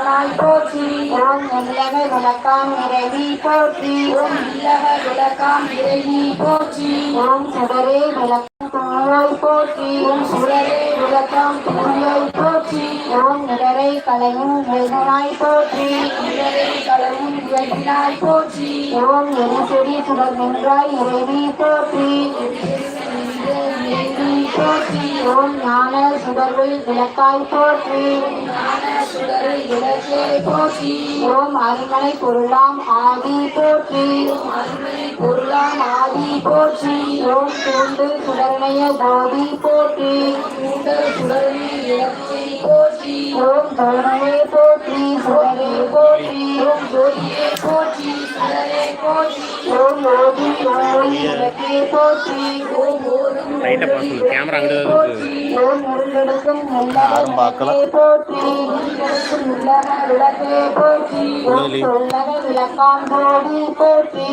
எம்மானாய் போற்றி. ஓம் எல்லக விளக்காம் இறைவி போற்றி. ஓம் இல்லக விளக்காம் இறைவி போற்றி. ஓம் சுடரே விளக்கம் தூயாய் போற்றி. ஓம் சுடரே விளக்காம் தூயாய் போற்றி. ஓம் நிழலை களையும் இறைவனாய் போற்றி. நிழலை களையும் இறைவனாய் போற்றி. ஓம் எரிசெடி சுடர் நின்றாய் இறைவி போற்றி. போற்றி. ஓம் ஞான சுடரில் விளக்காய் போற்றி. ஞான சுடரில் விளக்கே போற்றி. ஓம் அருமனை பொருளாம் ஆதி போற்றி. அருமனை பொருளாம் ஆதி போற்றி. ஓம் தூண்டு சுடரணைய ஜோதி போற்றி. தூண்டு சுடரணைய இலக்கை போற்றி. ஓம் ஜோதியே போற்றி. சுடரே போற்றி. ஓம் ஜோதியே போற்றி. சுடரே போற்றி. ஓம் யோகி யோகி இலக்கே போற்றி. ஓம் ஓடும் கேமரா அங்கே போற்றி. விளக்காம் போடி போற்றி.